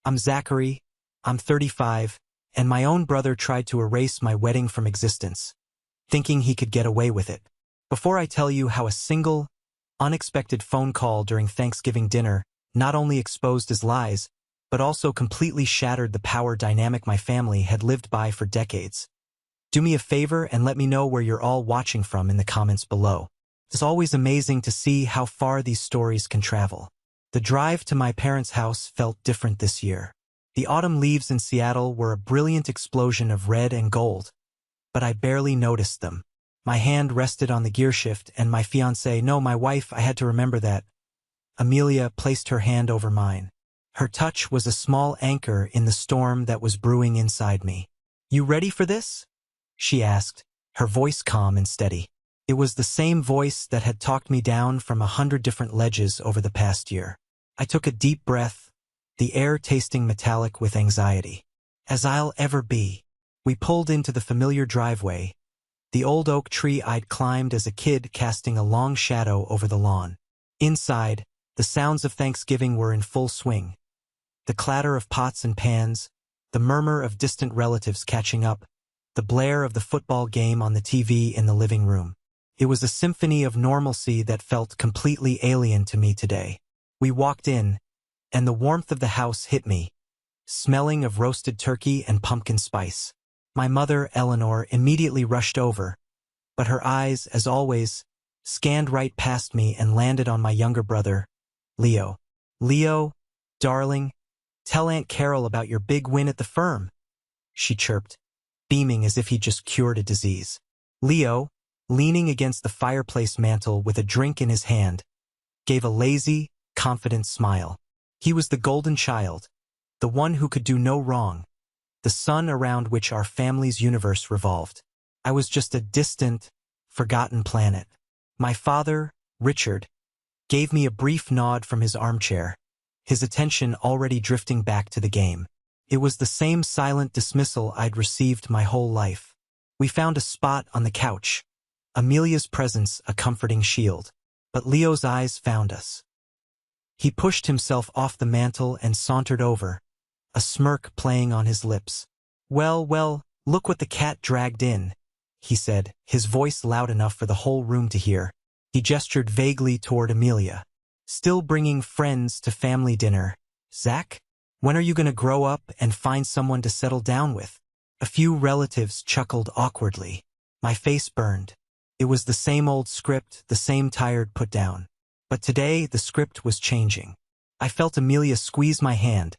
I'm Zachary, I'm 35, and my own brother tried to erase my wedding from existence, thinking he could get away with it. Before I tell you how a single, unexpected phone call during Thanksgiving dinner not only exposed his lies, but also completely shattered the power dynamic my family had lived by for decades. Do me a favor and let me know where you're all watching from in the comments below. It's always amazing to see how far these stories can travel. The drive to my parents' house felt different this year. The autumn leaves in Seattle were a brilliant explosion of red and gold, but I barely noticed them. My hand rested on the gearshift and my wife, I had to remember that. Amelia placed her hand over mine. Her touch was a small anchor in the storm that was brewing inside me. "You ready for this?" she asked, her voice calm and steady. It was the same voice that had talked me down from 100 different ledges over the past year. I took a deep breath, the air tasting metallic with anxiety. As I'll ever be. We pulled into the familiar driveway, the old oak tree I'd climbed as a kid casting a long shadow over the lawn. Inside, the sounds of Thanksgiving were in full swing. The clatter of pots and pans, the murmur of distant relatives catching up, the blare of the football game on the TV in the living room. It was a symphony of normalcy that felt completely alien to me today. We walked in, and the warmth of the house hit me, smelling of roasted turkey and pumpkin spice. My mother, Eleanor, immediately rushed over, but her eyes, as always, scanned right past me and landed on my younger brother, Leo. "Leo, darling, tell Aunt Carol about your big win at the firm," she chirped, beaming as if he'd just cured a disease. Leo, leaning against the fireplace mantel with a drink in his hand, gave a lazy, confident smile. He was the golden child, the one who could do no wrong, the sun around which our family's universe revolved. I was just a distant, forgotten planet. My father, Richard, gave me a brief nod from his armchair, his attention already drifting back to the game. It was the same silent dismissal I'd received my whole life. We found a spot on the couch, Amelia's presence a comforting shield, but Leo's eyes found us. He pushed himself off the mantel and sauntered over, a smirk playing on his lips. Well, look what the cat dragged in," he said, his voice loud enough for the whole room to hear. He gestured vaguely toward Amelia. "Still bringing friends to family dinner, Zach? When are you going to grow up and find someone to settle down with?" A few relatives chuckled awkwardly. My face burned. It was the same old script, the same tired put-down. But today, the script was changing. I felt Amelia squeeze my hand,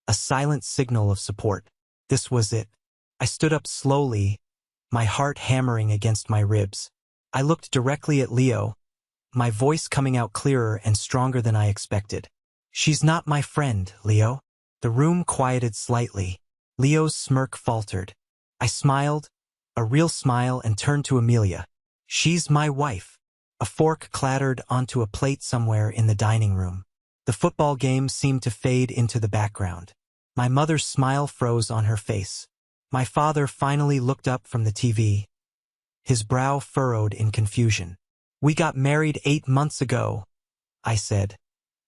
a silent signal of support. This was it. I stood up slowly, my heart hammering against my ribs. I looked directly at Leo, my voice coming out clearer and stronger than I expected. "She's not my friend, Leo." The room quieted slightly. Leo's smirk faltered. I smiled, a real smile, and turned to Amelia. "She's my wife." A fork clattered onto a plate somewhere in the dining room. The football game seemed to fade into the background. My mother's smile froze on her face. My father finally looked up from the TV, his brow furrowed in confusion. "We got married 8 months ago," I said,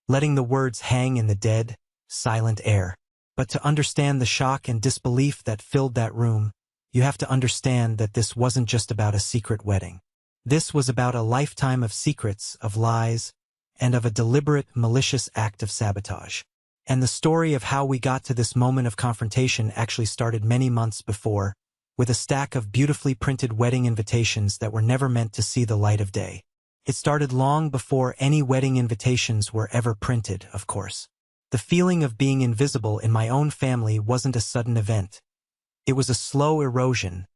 letting the words hang in the dead, silent air. But to understand the shock and disbelief that filled that room, you have to understand that this wasn't just about a secret wedding. This was about a lifetime of secrets, of lies, and of a deliberate, malicious act of sabotage. And the story of how we got to this moment of confrontation actually started many months before, with a stack of beautifully printed wedding invitations that were never meant to see the light of day. It started long before any wedding invitations were ever printed, of course. The feeling of being invisible in my own family wasn't a sudden event. It was a slow erosion,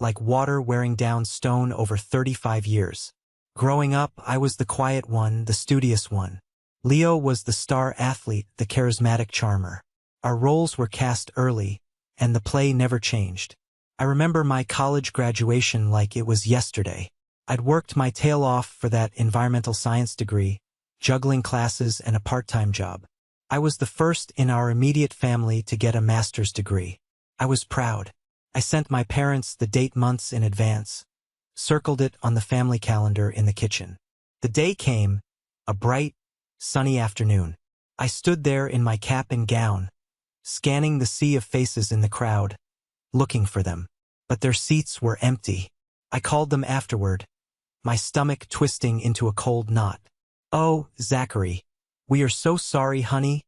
like water wearing down stone over 35 years. Growing up, I was the quiet one, the studious one. Leo was the star athlete, the charismatic charmer. Our roles were cast early, and the play never changed. I remember my college graduation like it was yesterday. I'd worked my tail off for that environmental science degree, juggling classes and a part-time job. I was the first in our immediate family to get a master's degree. I was proud. I sent my parents the date months in advance, circled it on the family calendar in the kitchen. The day came, a bright, sunny afternoon. I stood there in my cap and gown, scanning the sea of faces in the crowd, looking for them. But their seats were empty. I called them afterward, my stomach twisting into a cold knot. "Oh, Zachary, we are so sorry, honey."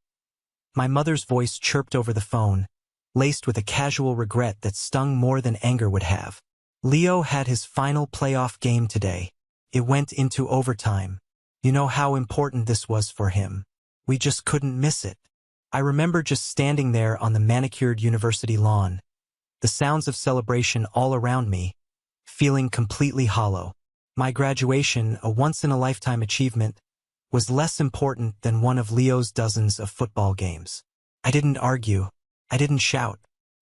My mother's voice chirped over the phone, laced with a casual regret that stung more than anger would have. Leo had his final playoff game today. It went into overtime. You know how important this was for him. We just couldn't miss it. I remember just standing there on the manicured university lawn, the sounds of celebration all around me, feeling completely hollow. My graduation, a once-in-a-lifetime achievement, was less important than one of Leo's dozens of football games. I didn't argue. I didn't shout.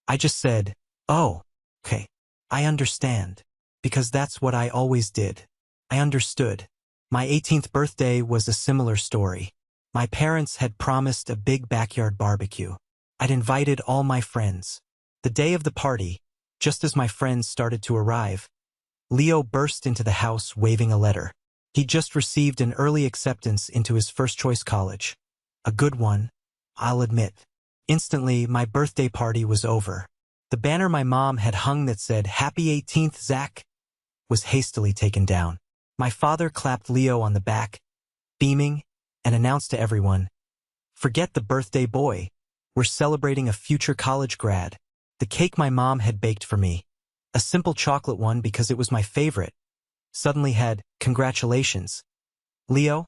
I just said, "Oh, okay. I understand." Because that's what I always did. I understood. My 18th birthday was a similar story. My parents had promised a big backyard barbecue. I'd invited all my friends. The day of the party, just as my friends started to arrive, Leo burst into the house waving a letter. He'd just received an early acceptance into his first-choice college. A good one, I'll admit. Instantly, my birthday party was over. The banner my mom had hung that said, "Happy 18th, Zach," was hastily taken down. My father clapped Leo on the back, beaming, and announced to everyone, "Forget the birthday boy. We're celebrating a future college grad." The cake my mom had baked for me, a simple chocolate one because it was my favorite, suddenly had "Congratulations, Leo"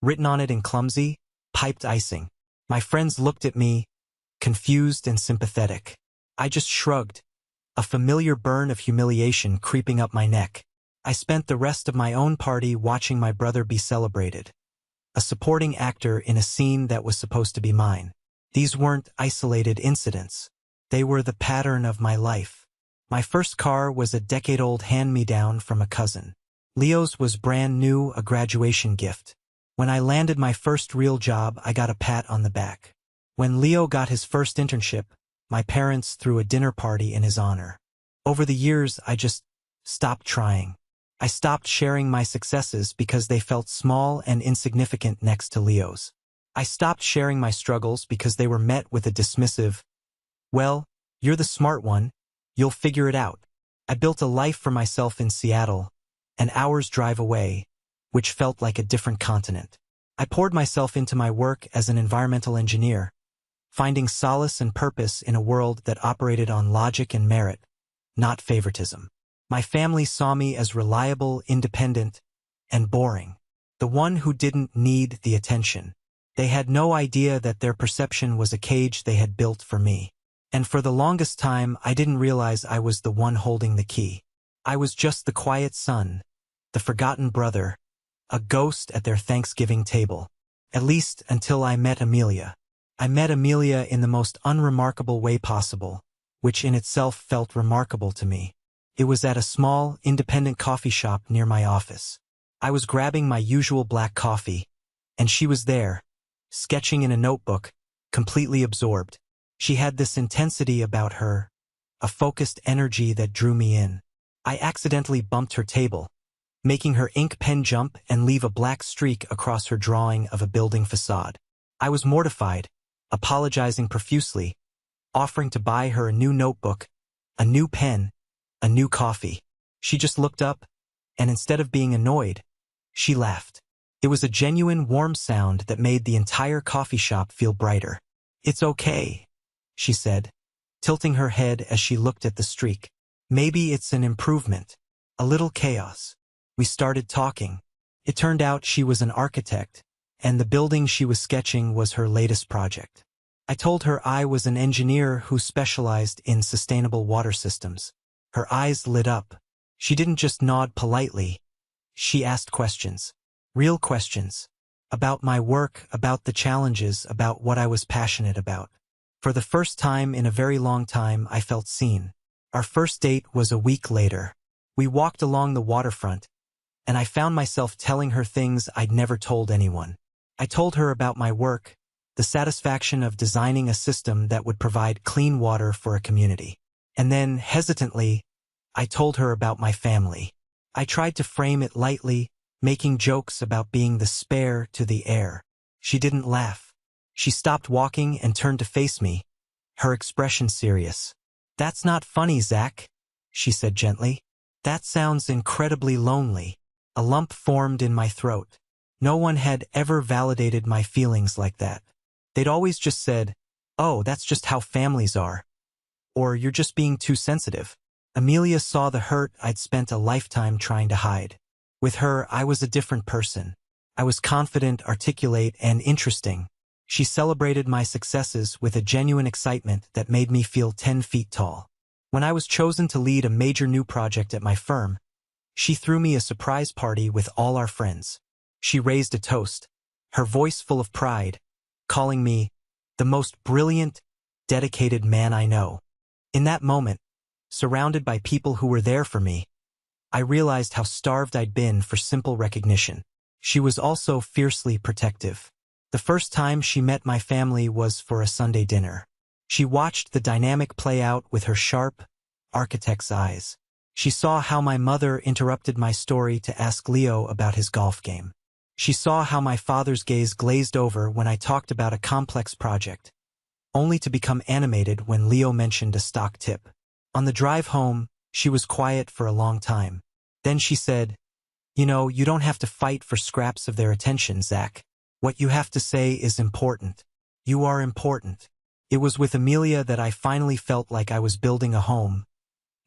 written on it in clumsy, piped icing. My friends looked at me, confused and sympathetic. I just shrugged, a familiar burn of humiliation creeping up my neck. I spent the rest of my own party watching my brother be celebrated, a supporting actor in a scene that was supposed to be mine. These weren't isolated incidents. They were the pattern of my life. My first car was a decade-old hand-me-down from a cousin. Leo's was brand new, a graduation gift. When I landed my first real job, I got a pat on the back. When Leo got his first internship, my parents threw a dinner party in his honor. Over the years, I just stopped trying. I stopped sharing my successes because they felt small and insignificant next to Leo's. I stopped sharing my struggles because they were met with a dismissive, "Well, you're the smart one. You'll figure it out." I built a life for myself in Seattle, an hour's drive away, which felt like a different continent. I poured myself into my work as an environmental engineer, finding solace and purpose in a world that operated on logic and merit, not favoritism. My family saw me as reliable, independent, and boring, the one who didn't need the attention. They had no idea that their perception was a cage they had built for me. And for the longest time, I didn't realize I was the one holding the key. I was just the quiet son, the forgotten brother, a ghost at their Thanksgiving table. At least until I met Amelia. I met Amelia in the most unremarkable way possible, which in itself felt remarkable to me. It was at a small, independent coffee shop near my office. I was grabbing my usual black coffee, and she was there, sketching in a notebook, completely absorbed. She had this intensity about her, a focused energy that drew me in. I accidentally bumped her table, making her ink pen jump and leave a black streak across her drawing of a building facade. I was mortified, apologizing profusely, offering to buy her a new notebook, a new pen, a new coffee. She just looked up, and instead of being annoyed, she laughed. It was a genuine warm sound that made the entire coffee shop feel brighter. "It's okay," she said, tilting her head as she looked at the streak. "Maybe it's an improvement. A little chaos." We started talking. It turned out she was an architect, and the building she was sketching was her latest project. I told her I was an engineer who specialized in sustainable water systems. Her eyes lit up. She didn't just nod politely. She asked questions. Real questions. About my work, about the challenges, about what I was passionate about. For the first time in a very long time, I felt seen. Our first date was a week later. We walked along the waterfront, and I found myself telling her things I'd never told anyone. I told her about my work, the satisfaction of designing a system that would provide clean water for a community. And then, hesitantly, I told her about my family. I tried to frame it lightly, making jokes about being the spare to the heir. She didn't laugh. She stopped walking and turned to face me, her expression serious. "That's not funny, Zach," she said gently. "That sounds incredibly lonely." A lump formed in my throat. No one had ever validated my feelings like that. They'd always just said, "Oh, that's just how families are," or "You're just being too sensitive." Amelia saw the hurt I'd spent a lifetime trying to hide. With her, I was a different person. I was confident, articulate, and interesting. She celebrated my successes with a genuine excitement that made me feel 10 feet tall. When I was chosen to lead a major new project at my firm, she threw me a surprise party with all our friends. She raised a toast, her voice full of pride, calling me the most brilliant, dedicated man I know. In that moment, surrounded by people who were there for me, I realized how starved I'd been for simple recognition. She was also fiercely protective. The first time she met my family was for a Sunday dinner. She watched the dynamic play out with her sharp, architect's eyes. She saw how my mother interrupted my story to ask Leo about his golf game. She saw how my father's gaze glazed over when I talked about a complex project, only to become animated when Leo mentioned a stock tip. On the drive home, she was quiet for a long time. Then she said, "You know, you don't have to fight for scraps of their attention, Zach. What you have to say is important. You are important." It was with Amelia that I finally felt like I was building a home,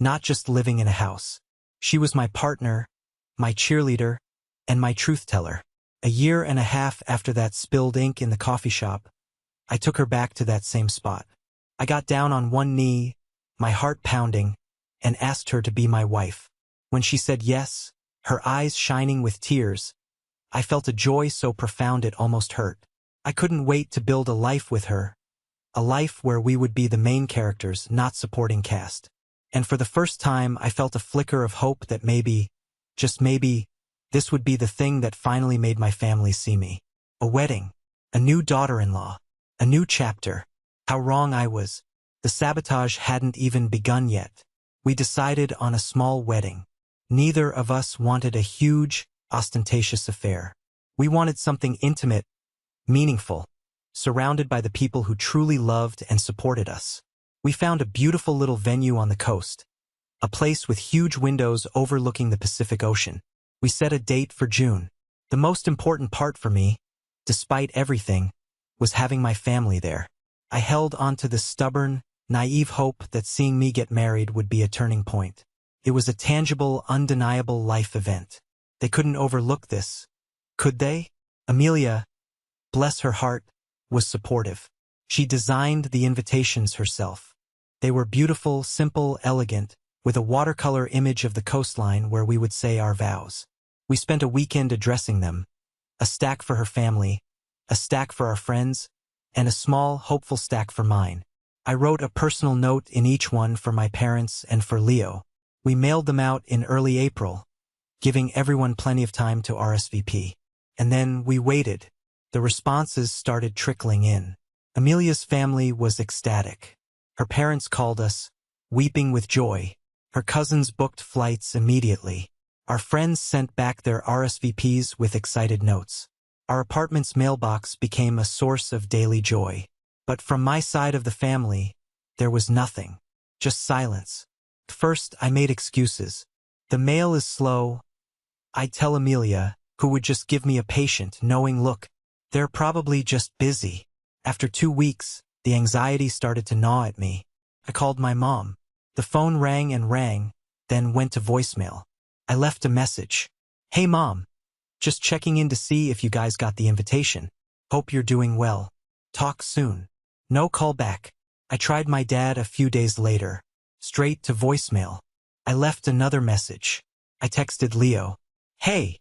not just living in a house. She was my partner, my cheerleader, and my truth-teller. A year and a half after that spilled ink in the coffee shop, I took her back to that same spot. I got down on one knee, my heart pounding, and asked her to be my wife. When she said yes, her eyes shining with tears, I felt a joy so profound it almost hurt. I couldn't wait to build a life with her, a life where we would be the main characters, not supporting cast. And for the first time, I felt a flicker of hope that maybe, just maybe, this would be the thing that finally made my family see me. A wedding, a new daughter-in-law, a new chapter. How wrong I was. The sabotage hadn't even begun yet. We decided on a small wedding. Neither of us wanted a huge, ostentatious affair. We wanted something intimate, meaningful, surrounded by the people who truly loved and supported us. We found a beautiful little venue on the coast, a place with huge windows overlooking the Pacific Ocean. We set a date for June. The most important part for me, despite everything, was having my family there. I held on to the stubborn, naive hope that seeing me get married would be a turning point. It was a tangible, undeniable life event. They couldn't overlook this, could they? Amelia, bless her heart, was supportive. She designed the invitations herself. They were beautiful, simple, elegant, with a watercolor image of the coastline where we would say our vows. We spent a weekend addressing them, a stack for her family, a stack for our friends, and a small, hopeful stack for mine. I wrote a personal note in each one for my parents and for Leo. We mailed them out in early April, giving everyone plenty of time to RSVP. And then we waited. The responses started trickling in. Amelia's family was ecstatic. Her parents called us, weeping with joy. Her cousins booked flights immediately. Our friends sent back their RSVPs with excited notes. Our apartment's mailbox became a source of daily joy. But from my side of the family, there was nothing. Just silence. First, I made excuses. The mail is slow. I'd tell Amelia, who would just give me a patient, knowing look, they're probably just busy. After 2 weeks, the anxiety started to gnaw at me. I called my mom. The phone rang and rang, then went to voicemail. I left a message. "Hey Mom, just checking in to see if you guys got the invitation. Hope you're doing well. Talk soon." No call back. I tried my dad a few days later. Straight to voicemail. I left another message. I texted Leo. "Hey,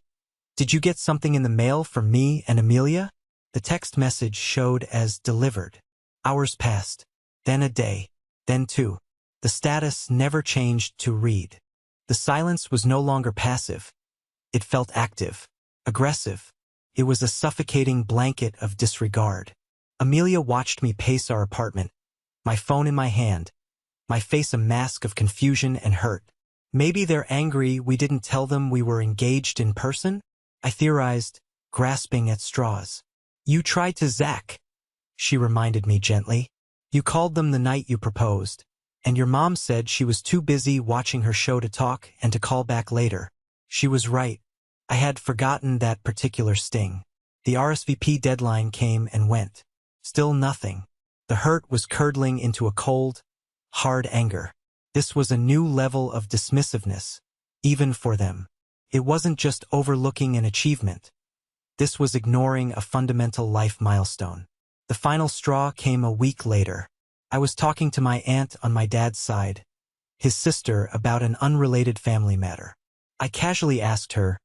did you get something in the mail from me and Amelia?" The text message showed as delivered. Hours passed. Then a day. Then 2. The status never changed to read. The silence was no longer passive. It felt active, aggressive. It was a suffocating blanket of disregard. Amelia watched me pace our apartment, my phone in my hand, my face a mask of confusion and hurt. Maybe they're angry we didn't tell them we were engaged in person? I theorized, grasping at straws. "You tried to Zach," she reminded me gently. You called them the night you proposed, and your mom said she was too busy watching her show to talk and to call back later. She was right. I had forgotten that particular sting. The RSVP deadline came and went. Still nothing. The hurt was curdling into a cold, hard anger. This was a new level of dismissiveness, even for them. It wasn't just overlooking an achievement. This was ignoring a fundamental life milestone. The final straw came a week later. I was talking to my aunt on my dad's side, his sister, about an unrelated family matter. I casually asked her,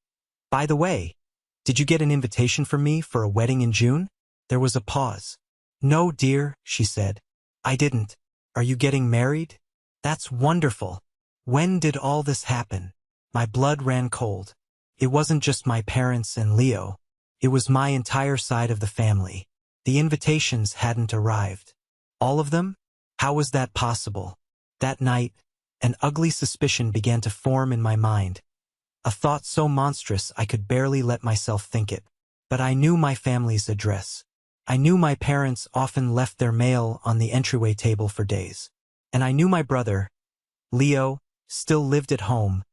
"By the way, did you get an invitation from me for a wedding in June?" There was a pause. "No, dear," she said. "I didn't. Are you getting married?" "That's wonderful. When did all this happen?" My blood ran cold. It wasn't just my parents and Leo. It was my entire side of the family. The invitations hadn't arrived. All of them? How was that possible? That night, an ugly suspicion began to form in my mind. A thought so monstrous I could barely let myself think it. But I knew my family's address. I knew my parents often left their mail on the entryway table for days. And I knew my brother, Leo, still lived at home,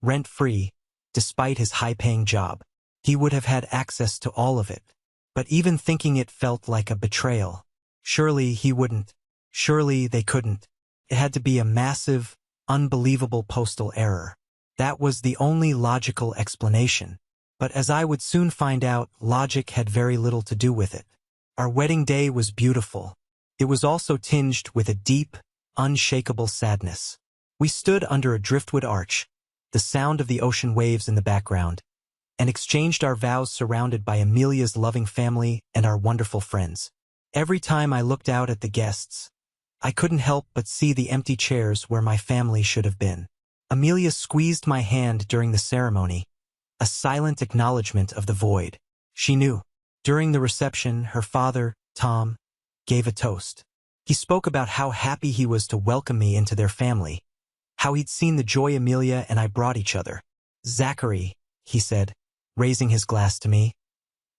rent-free, despite his high-paying job. He would have had access to all of it. But even thinking it felt like a betrayal. Surely he wouldn't. Surely they couldn't. It had to be a massive, unbelievable postal error. That was the only logical explanation. But as I would soon find out, logic had very little to do with it. Our wedding day was beautiful. It was also tinged with a deep, unshakable sadness. We stood under a driftwood arch, the sound of the ocean waves in the background, and exchanged our vows surrounded by Amelia's loving family and our wonderful friends. Every time I looked out at the guests, I couldn't help but see the empty chairs where my family should have been. Amelia squeezed my hand during the ceremony, a silent acknowledgement of the void. She knew. During the reception, her father, Tom, gave a toast. He spoke about how happy he was to welcome me into their family, how he'd seen the joy Amelia and I brought each other. "Zachary," he said, raising his glass to me,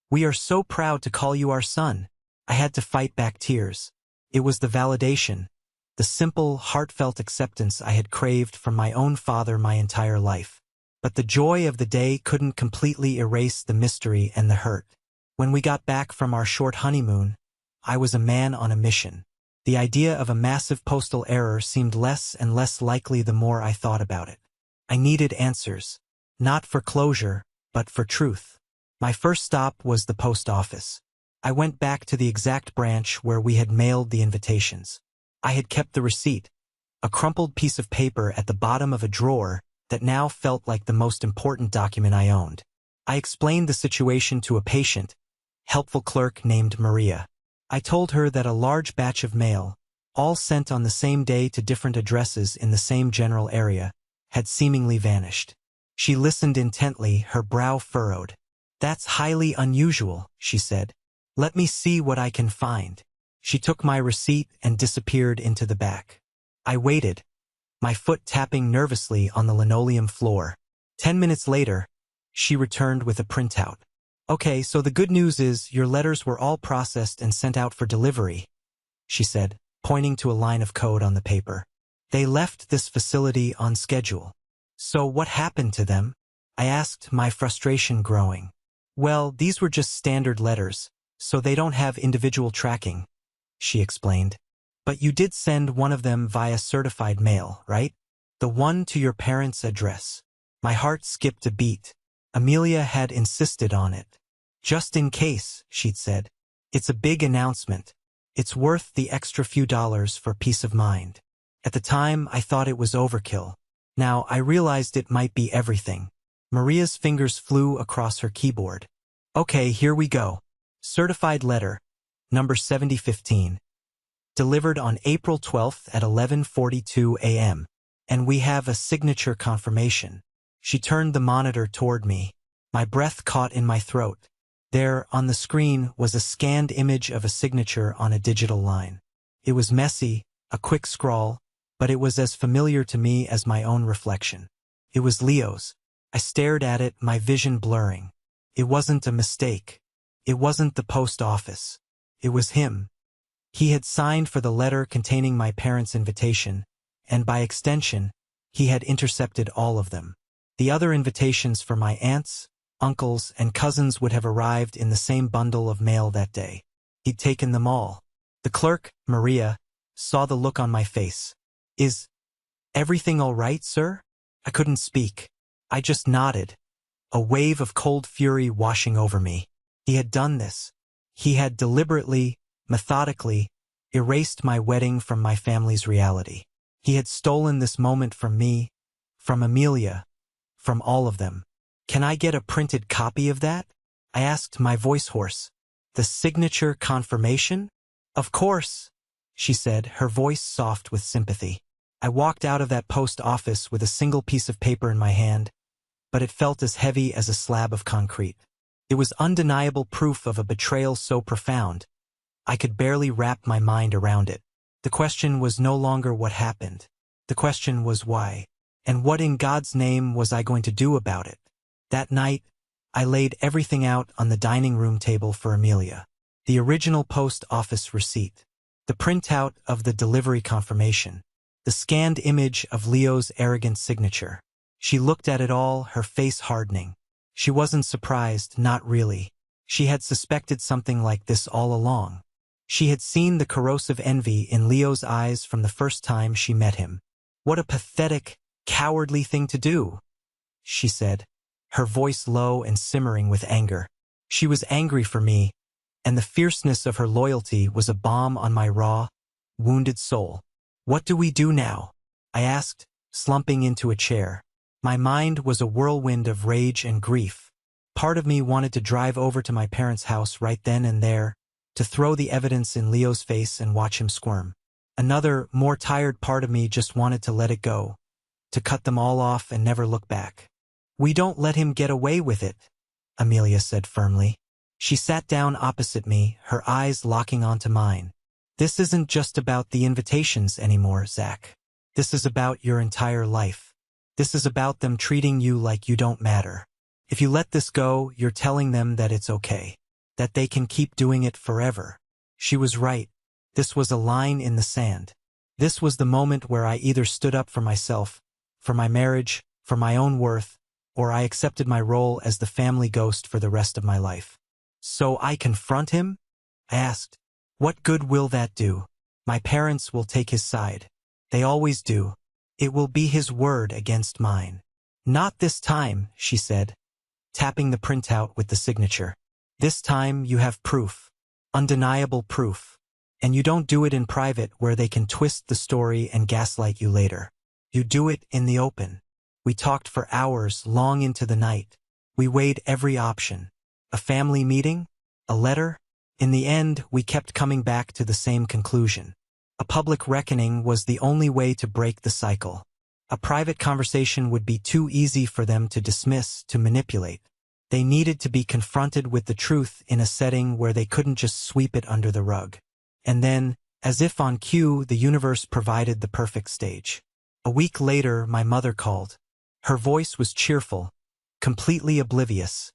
"we are so proud to call you our son." I had to fight back tears. It was the validation, the simple, heartfelt acceptance I had craved from my own father my entire life. But the joy of the day couldn't completely erase the mystery and the hurt. When we got back from our short honeymoon, I was a man on a mission. The idea of a massive postal error seemed less and less likely the more I thought about it. I needed answers, not for closure, but for truth. My first stop was the post office. I went back to the exact branch where we had mailed the invitations. I had kept the receipt, a crumpled piece of paper at the bottom of a drawer that now felt like the most important document I owned. I explained the situation to a patient, helpful clerk named Maria. I told her that a large batch of mail, all sent on the same day to different addresses in the same general area, had seemingly vanished. She listened intently, her brow furrowed. "That's highly unusual," she said. "Let me see what I can find." She took my receipt and disappeared into the back. I waited, my foot tapping nervously on the linoleum floor. 10 minutes later, she returned with a printout. "Okay, so the good news is your letters were all processed and sent out for delivery," she said, pointing to a line of code on the paper. "They left this facility on schedule." "So what happened to them?" I asked, my frustration growing. "Well, these were just standard letters, so they don't have individual tracking," she explained. "But you did send one of them via certified mail, right? The one to your parents' address." My heart skipped a beat. Amelia had insisted on it. "Just in case," she'd said. "It's a big announcement. It's worth the extra few dollars for peace of mind." At the time, I thought it was overkill. Now, I realized it might be everything. Maria's fingers flew across her keyboard. "Okay, here we go. Certified letter, number 7015. Delivered on April 12th at 11:42 a.m. And we have a signature confirmation." She turned the monitor toward me. My breath caught in my throat. There, on the screen, was a scanned image of a signature on a digital line. It was messy, a quick scrawl, but it was as familiar to me as my own reflection. It was Leo's. I stared at it, my vision blurring. It wasn't a mistake. It wasn't the post office. It was him. He had signed for the letter containing my parents' invitation, and by extension, he had intercepted all of them. The other invitations for my aunts, uncles, and cousins would have arrived in the same bundle of mail that day. He'd taken them all. The clerk, Maria, saw the look on my face. "Is everything all right, sir?" I couldn't speak. I just nodded, a wave of cold fury washing over me. He had done this. He had deliberately, methodically, erased my wedding from my family's reality. He had stolen this moment from me, from Amelia, from all of them. "Can I get a printed copy of that?" I asked, my voice hoarse. "The signature confirmation?" "Of course," she said, her voice soft with sympathy. I walked out of that post office with a single piece of paper in my hand, but it felt as heavy as a slab of concrete. It was undeniable proof of a betrayal so profound, I could barely wrap my mind around it. The question was no longer what happened. The question was why. And what in God's name was I going to do about it? That night, I laid everything out on the dining room table for Amelia. The original post office receipt, the printout of the delivery confirmation, the scanned image of Leo's arrogant signature. She looked at it all, her face hardening. She wasn't surprised, not really. She had suspected something like this all along. She had seen the corrosive envy in Leo's eyes from the first time she met him. "What a pathetic, cowardly thing to do," she said, her voice low and simmering with anger. She was angry for me, and the fierceness of her loyalty was a balm on my raw, wounded soul. "What do we do now?" I asked, slumping into a chair. My mind was a whirlwind of rage and grief. Part of me wanted to drive over to my parents' house right then and there, to throw the evidence in Leo's face and watch him squirm. Another, more tired part of me just wanted to let it go, to cut them all off and never look back. "We don't let him get away with it," Amelia said firmly. She sat down opposite me, her eyes locking onto mine. "This isn't just about the invitations anymore, Zach. This is about your entire life. This is about them treating you like you don't matter. If you let this go, you're telling them that it's okay, that they can keep doing it forever." She was right. This was a line in the sand. This was the moment where I either stood up for myself, for my marriage, for my own worth, or I accepted my role as the family ghost for the rest of my life. "So I confront him?" I asked. "What good will that do? My parents will take his side. They always do. It will be his word against mine." "Not this time," she said, tapping the printout with the signature. "This time you have proof. Undeniable proof. And you don't do it in private where they can twist the story and gaslight you later. You do it in the open." We talked for hours, long into the night. We weighed every option. A family meeting? A letter? In the end, we kept coming back to the same conclusion. A public reckoning was the only way to break the cycle. A private conversation would be too easy for them to dismiss, to manipulate. They needed to be confronted with the truth in a setting where they couldn't just sweep it under the rug. And then, as if on cue, the universe provided the perfect stage. A week later, my mother called. Her voice was cheerful, completely oblivious,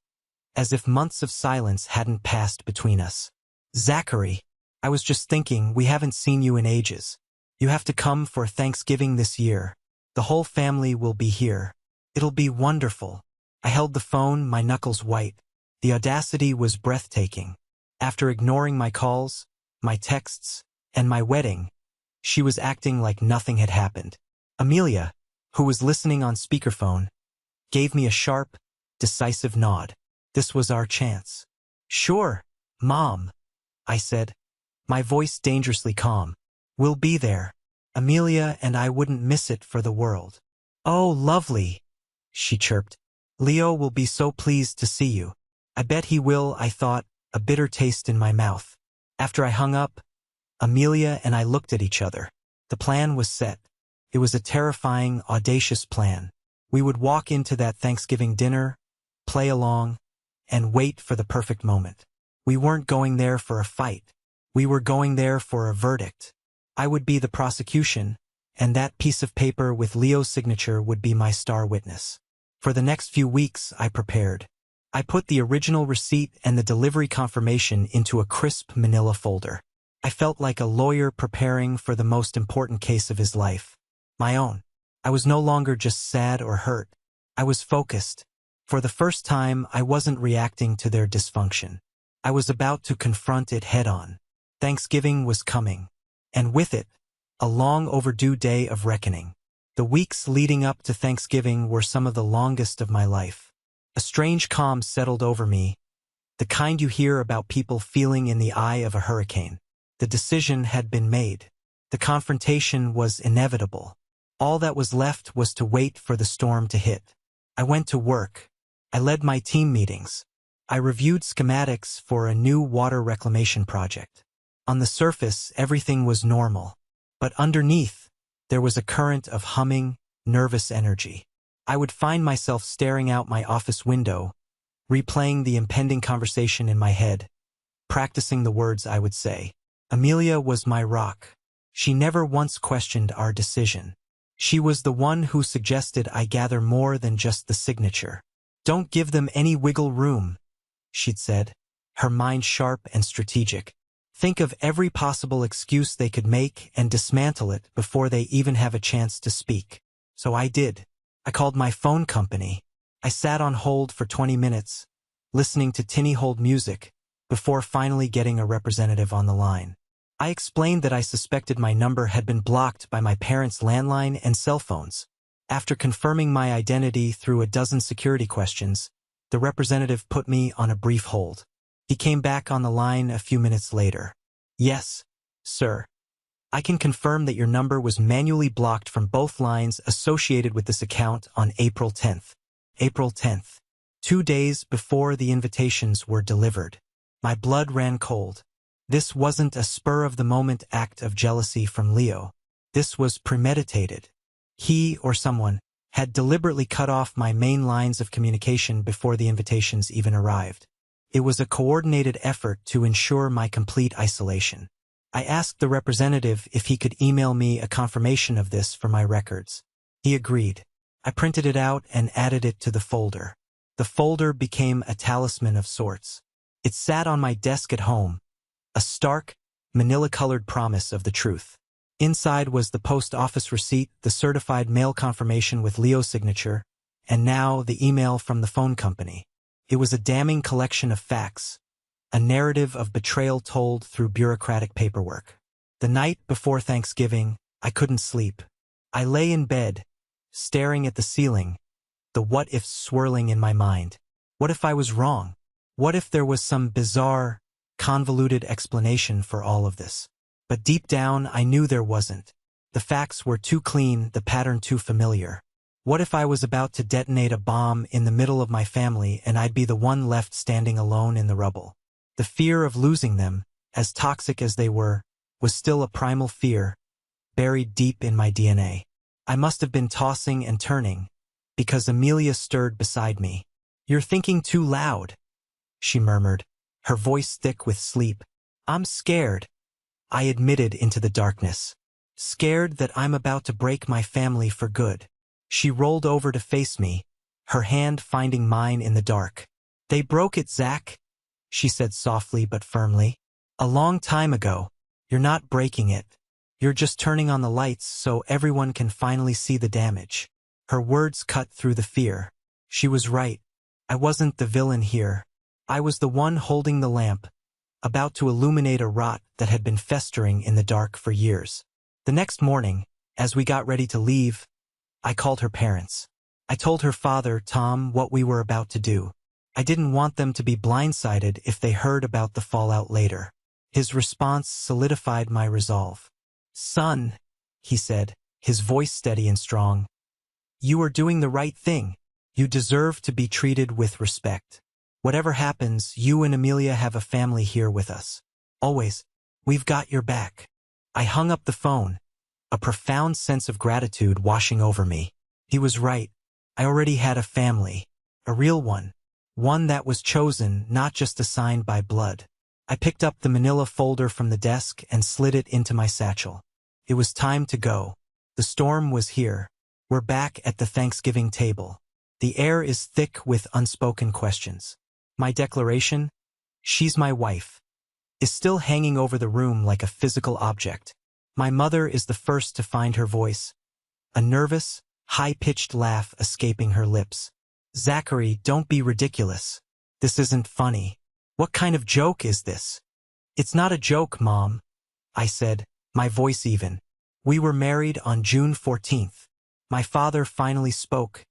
as if months of silence hadn't passed between us. "Zachary, I was just thinking, we haven't seen you in ages. You have to come for Thanksgiving this year. The whole family will be here. It'll be wonderful." I held the phone, my knuckles white. The audacity was breathtaking. After ignoring my calls, my texts, and my wedding, she was acting like nothing had happened. Amelia, who was listening on speakerphone, gave me a sharp, decisive nod. This was our chance. "Sure, Mom," I said, my voice dangerously calm. "We'll be there. Amelia and I wouldn't miss it for the world." "Oh, lovely," she chirped. "Leo will be so pleased to see you." I bet he will, I thought, a bitter taste in my mouth. After I hung up, Amelia and I looked at each other. The plan was set. It was a terrifying, audacious plan. We would walk into that Thanksgiving dinner, play along, and wait for the perfect moment. We weren't going there for a fight. We were going there for a verdict. I would be the prosecution, and that piece of paper with Leo's signature would be my star witness. For the next few weeks, I prepared. I put the original receipt and the delivery confirmation into a crisp manila folder. I felt like a lawyer preparing for the most important case of his life. My own. I was no longer just sad or hurt. I was focused. For the first time, I wasn't reacting to their dysfunction. I was about to confront it head-on. Thanksgiving was coming. And with it, a long overdue day of reckoning. The weeks leading up to Thanksgiving were some of the longest of my life. A strange calm settled over me, the kind you hear about people feeling in the eye of a hurricane. The decision had been made. The confrontation was inevitable. All that was left was to wait for the storm to hit. I went to work. I led my team meetings. I reviewed schematics for a new water reclamation project. On the surface, everything was normal. But underneath, there was a current of humming, nervous energy. I would find myself staring out my office window, replaying the impending conversation in my head, practicing the words I would say. Amelia was my rock. She never once questioned our decision. She was the one who suggested I gather more than just the signature. Don't give them any wiggle room, she'd said, her mind sharp and strategic. Think of every possible excuse they could make and dismantle it before they even have a chance to speak. So I did. I called my phone company. I sat on hold for 20 minutes, listening to tinny hold music, before finally getting a representative on the line. I explained that I suspected my number had been blocked by my parents' landline and cell phones. After confirming my identity through a dozen security questions, the representative put me on a brief hold. He came back on the line a few minutes later. Yes, sir. I can confirm that your number was manually blocked from both lines associated with this account on April 10th. April 10th. 2 days before the invitations were delivered. My blood ran cold. This wasn't a spur-of-the-moment act of jealousy from Leo. This was premeditated. He, or someone, had deliberately cut off my main lines of communication before the invitations even arrived. It was a coordinated effort to ensure my complete isolation. I asked the representative if he could email me a confirmation of this for my records. He agreed. I printed it out and added it to the folder. The folder became a talisman of sorts. It sat on my desk at home, a stark, manila-colored promise of the truth. Inside was the post office receipt, the certified mail confirmation with Leo's signature, and now the email from the phone company. It was a damning collection of facts, a narrative of betrayal told through bureaucratic paperwork. The night before Thanksgiving, I couldn't sleep. I lay in bed, staring at the ceiling, the what-ifs swirling in my mind. What if I was wrong? What if there was some bizarre, convoluted explanation for all of this? But deep down, I knew there wasn't. The facts were too clean, the pattern too familiar. What if I was about to detonate a bomb in the middle of my family and I'd be the one left standing alone in the rubble? The fear of losing them, as toxic as they were, was still a primal fear, buried deep in my DNA. I must have been tossing and turning, because Amelia stirred beside me. "You're thinking too loud," she murmured, her voice thick with sleep. "I'm scared," I admitted into the darkness. "Scared that I'm about to break my family for good." She rolled over to face me, her hand finding mine in the dark. "They broke it, Zach," she said softly but firmly. "A long time ago. You're not breaking it. You're just turning on the lights so everyone can finally see the damage." Her words cut through the fear. She was right. I wasn't the villain here. I was the one holding the lamp, about to illuminate a rot that had been festering in the dark for years. The next morning, as we got ready to leave, I called her parents. I told her father, Tom, what we were about to do. I didn't want them to be blindsided if they heard about the fallout later. His response solidified my resolve. "Son," he said, his voice steady and strong, "you are doing the right thing. You deserve to be treated with respect. Whatever happens, you and Amelia have a family here with us. Always. We've got your back." I hung up the phone, a profound sense of gratitude washing over me. He was right. I already had a family, a real one that was chosen, not just assigned by blood. I picked up the manila folder from the desk and slid it into my satchel. It was time to go. The storm was here. We're back at the Thanksgiving table. The air is thick with unspoken questions. My declaration? She's my wife. is still hanging over the room like a physical object. My mother is the first to find her voice, a nervous, high-pitched laugh escaping her lips. Zachary, don't be ridiculous. This isn't funny. What kind of joke is this? It's not a joke, Mom, I said, my voice even. We were married on June 14th. My father finally spoke,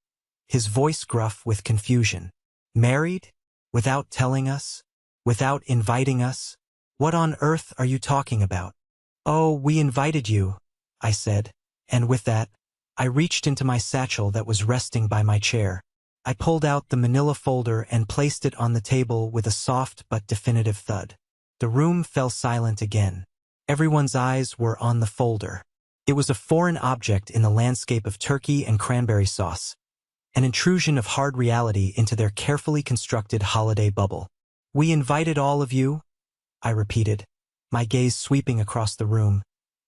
his voice gruff with confusion. Married? Without telling us? Without inviting us? What on earth are you talking about? Oh, we invited you, I said, and with that, I reached into my satchel that was resting by my chair. I pulled out the manila folder and placed it on the table with a soft but definitive thud. The room fell silent again. Everyone's eyes were on the folder. It was a foreign object in the landscape of turkey and cranberry sauce, an intrusion of hard reality into their carefully constructed holiday bubble. We invited all of you, I repeated, my gaze sweeping across the room,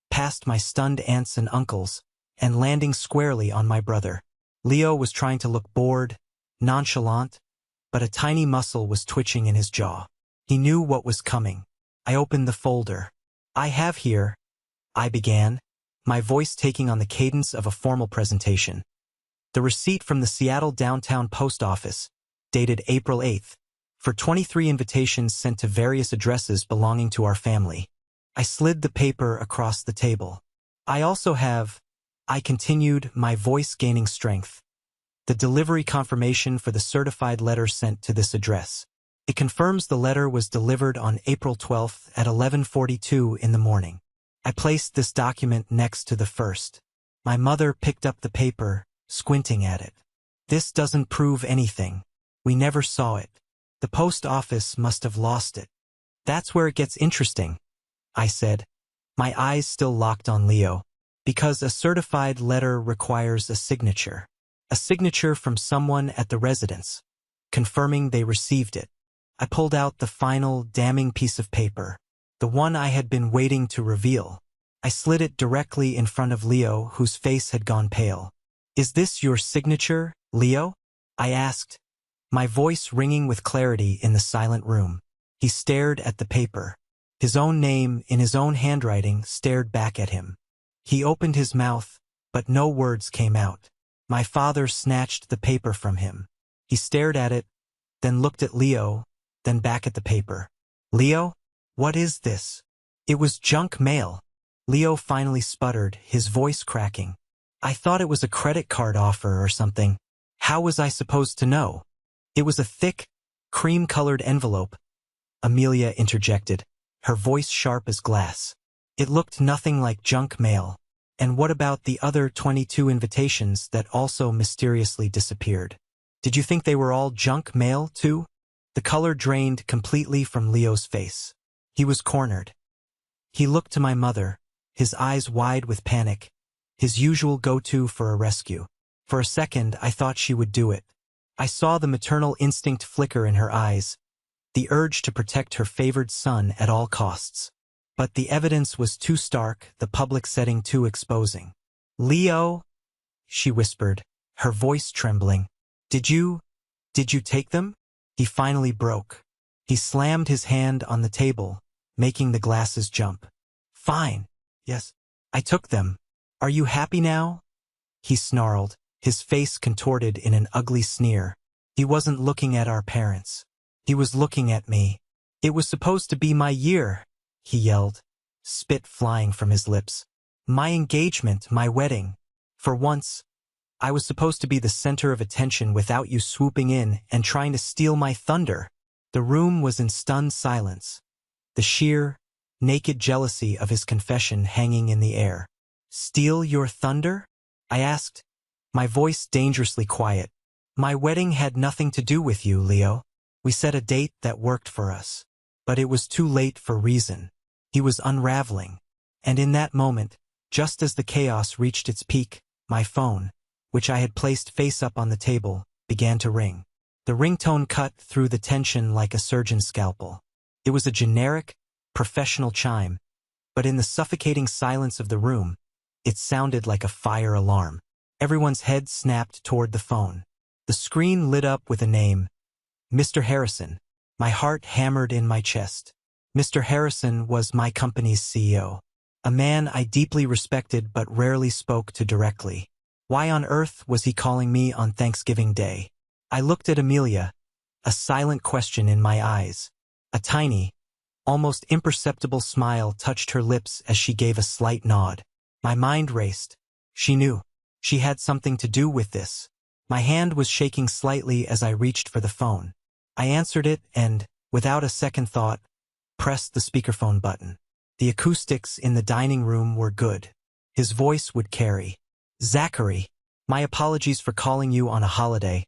past my stunned aunts and uncles, and landing squarely on my brother. Leo was trying to look bored, nonchalant, but a tiny muscle was twitching in his jaw. He knew what was coming. I opened the folder. I have here, I began, my voice taking on the cadence of a formal presentation, the receipt from the Seattle downtown post office, dated April 8th, for 23 invitations sent to various addresses belonging to our family. I slid the paper across the table. I also have, I continued, my voice gaining strength, the delivery confirmation for the certified letter sent to this address. It confirms the letter was delivered on April 12th at 11:42 in the morning. I placed this document next to the first. My mother picked up the paper, squinting at it. This doesn't prove anything. We never saw it. The post office must have lost it. That's where it gets interesting, I said, my eyes still locked on Leo, because a certified letter requires a signature from someone at the residence, confirming they received it. I pulled out the final, damning piece of paper, the one I had been waiting to reveal. I slid it directly in front of Leo, whose face had gone pale. Is this your signature, Leo? I asked, my voice ringing with clarity in the silent room. He stared at the paper. His own name, in his own handwriting, stared back at him. He opened his mouth, but no words came out. My father snatched the paper from him. He stared at it, then looked at Leo, then back at the paper. Leo? What is this? It was junk mail. Leo finally sputtered, his voice cracking. I thought it was a credit card offer or something. How was I supposed to know? It was a thick, cream-colored envelope, Amelia interjected, her voice sharp as glass. It looked nothing like junk mail. And what about the other 22 invitations that also mysteriously disappeared? Did you think they were all junk mail, too? The color drained completely from Leo's face. He was cornered. He looked to my mother, his eyes wide with panic, his usual go-to for a rescue. For a second, I thought she would do it. I saw the maternal instinct flicker in her eyes, the urge to protect her favored son at all costs. But the evidence was too stark, the public setting too exposing. Leo, she whispered, her voice trembling. Did you take them? He finally broke. He slammed his hand on the table, making the glasses jump. Fine. Yes. I took them. Are you happy now? He snarled, his face contorted in an ugly sneer. He wasn't looking at our parents. He was looking at me. It was supposed to be my year, he yelled, spit flying from his lips. My engagement, my wedding. For once, I was supposed to be the center of attention without you swooping in and trying to steal my thunder. The room was in stunned silence, the sheer, naked jealousy of his confession hanging in the air. Steal your thunder? I asked, my voice dangerously quiet. My wedding had nothing to do with you, Leo. We set a date that worked for us. But it was too late for reason. He was unraveling. And in that moment, just as the chaos reached its peak, my phone, which I had placed face up on the table, began to ring. The ringtone cut through the tension like a surgeon's scalpel. It was a generic, professional chime, but in the suffocating silence of the room, it sounded like a fire alarm. Everyone's head snapped toward the phone. The screen lit up with a name, Mr. Harrison. My heart hammered in my chest. Mr. Harrison was my company's CEO, a man I deeply respected but rarely spoke to directly. Why on earth was he calling me on Thanksgiving Day? I looked at Amelia, a silent question in my eyes. A tiny, almost imperceptible smile touched her lips as she gave a slight nod. My mind raced. She knew. She had something to do with this. My hand was shaking slightly as I reached for the phone. I answered it and, without a second thought, pressed the speakerphone button. The acoustics in the dining room were good. His voice would carry. "Zachary, my apologies for calling you on a holiday."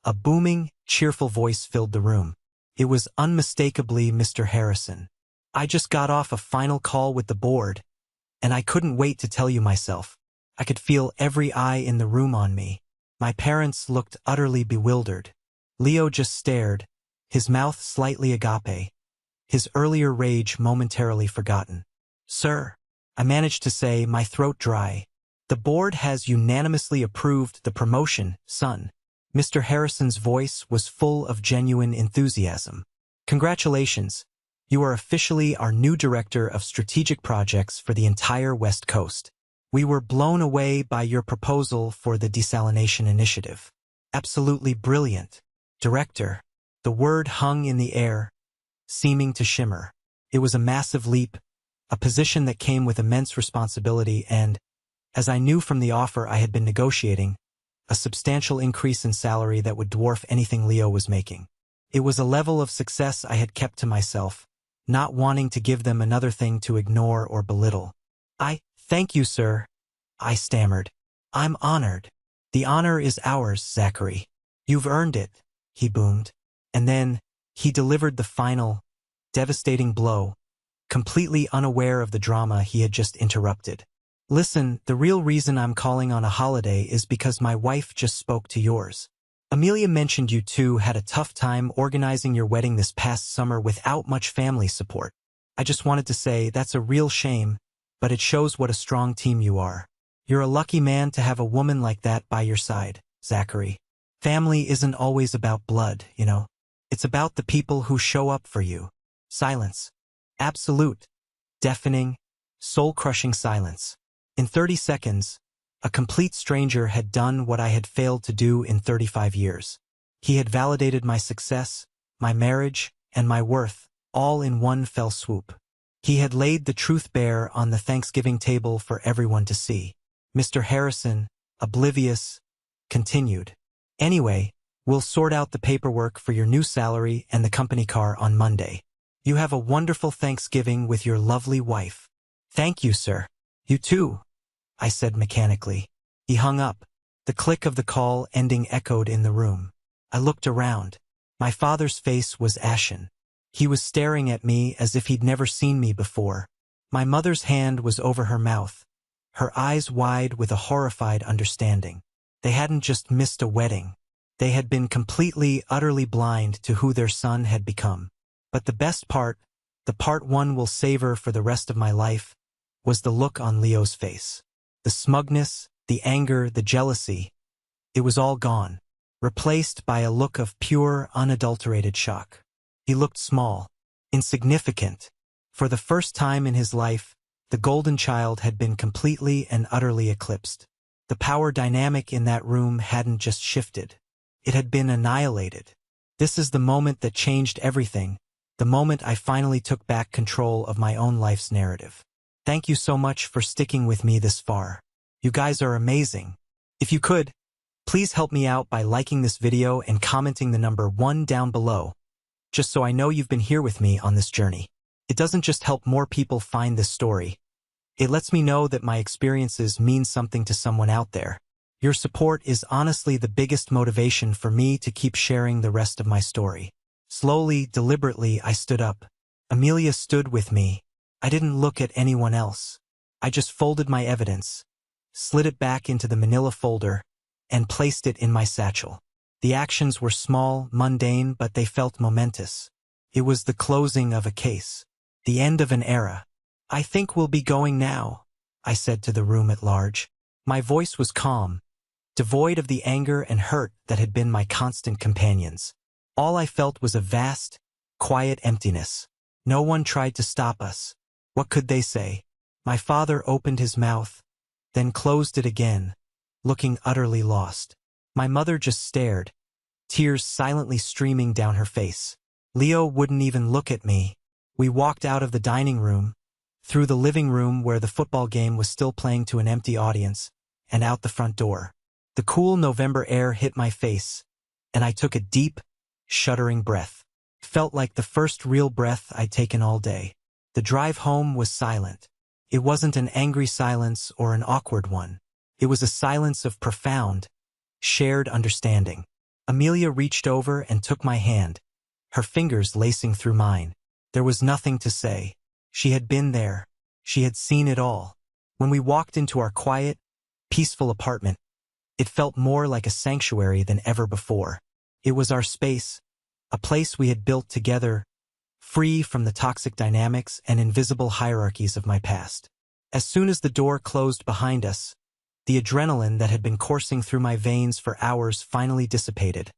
A booming, cheerful voice filled the room. It was unmistakably Mr. Harrison. "I just got off a final call with the board, and I couldn't wait to tell you myself." I could feel every eye in the room on me. My parents looked utterly bewildered. Leo just stared, his mouth slightly agape, his earlier rage momentarily forgotten. "Sir," I managed to say, my throat dry, "the board has unanimously approved the promotion, son." Mr. Harrison's voice was full of genuine enthusiasm. "Congratulations. You are officially our new director of strategic projects for the entire West Coast. We were blown away by your proposal for the desalination initiative. Absolutely brilliant. Director." The word hung in the air, seeming to shimmer. It was a massive leap, a position that came with immense responsibility and, as I knew from the offer I had been negotiating, a substantial increase in salary that would dwarf anything Leo was making. It was a level of success I had kept to myself, not wanting to give them another thing to ignore or belittle. "Thank you, sir," I stammered. "I'm honored." "The honor is ours, Zachary. You've earned it," he boomed. And then, he delivered the final, devastating blow, completely unaware of the drama he had just interrupted. "Listen, the real reason I'm calling on a holiday is because my wife just spoke to yours. Amelia mentioned you two had a tough time organizing your wedding this past summer without much family support. I just wanted to say that's a real shame, but it shows what a strong team you are. You're a lucky man to have a woman like that by your side, Zachary. Family isn't always about blood, you know. It's about the people who show up for you." Silence. Absolute, deafening, soul-crushing silence. In 30 seconds, a complete stranger had done what I had failed to do in 35 years. He had validated my success, my marriage, and my worth, all in one fell swoop. He had laid the truth bare on the Thanksgiving table for everyone to see. Mr. Harrison, oblivious, continued. "Anyway, we'll sort out the paperwork for your new salary and the company car on Monday. You have a wonderful Thanksgiving with your lovely wife." "Thank you, sir." "You too," I said mechanically. He hung up. The click of the call ending echoed in the room. I looked around. My father's face was ashen. He was staring at me as if he'd never seen me before. My mother's hand was over her mouth, her eyes wide with a horrified understanding. They hadn't just missed a wedding. They had been completely, utterly blind to who their son had become. But the best part, the part one will savor for the rest of my life, was the look on Leo's face. The smugness, the anger, the jealousy, it was all gone, replaced by a look of pure, unadulterated shock. He looked small, insignificant. For the first time in his life, the golden child had been completely and utterly eclipsed. The power dynamic in that room hadn't just shifted. It had been annihilated. This is the moment that changed everything, the moment I finally took back control of my own life's narrative. Thank you so much for sticking with me this far. You guys are amazing. If you could, please help me out by liking this video and commenting the number 1 down below, just so I know you've been here with me on this journey. It doesn't just help more people find this story. It lets me know that my experiences mean something to someone out there. Your support is honestly the biggest motivation for me to keep sharing the rest of my story. Slowly, deliberately, I stood up. Amelia stood with me. I didn't look at anyone else. I just folded my evidence, slid it back into the manila folder, and placed it in my satchel. The actions were small, mundane, but they felt momentous. It was the closing of a case, the end of an era. "I think we'll be going now," I said to the room at large. My voice was calm, devoid of the anger and hurt that had been my constant companions. All I felt was a vast, quiet emptiness. No one tried to stop us. What could they say? My father opened his mouth, then closed it again, looking utterly lost. My mother just stared, tears silently streaming down her face. Leo wouldn't even look at me. We walked out of the dining room, through the living room where the football game was still playing to an empty audience, and out the front door. The cool November air hit my face, and I took a deep, shuddering breath. Felt like the first real breath I'd taken all day. The drive home was silent. It wasn't an angry silence or an awkward one. It was a silence of profound, shared understanding. Amelia reached over and took my hand, her fingers lacing through mine. There was nothing to say. She had been there. She had seen it all. When we walked into our quiet, peaceful apartment, it felt more like a sanctuary than ever before. It was our space, a place we had built together, free from the toxic dynamics and invisible hierarchies of my past. As soon as the door closed behind us, the adrenaline that had been coursing through my veins for hours finally dissipated,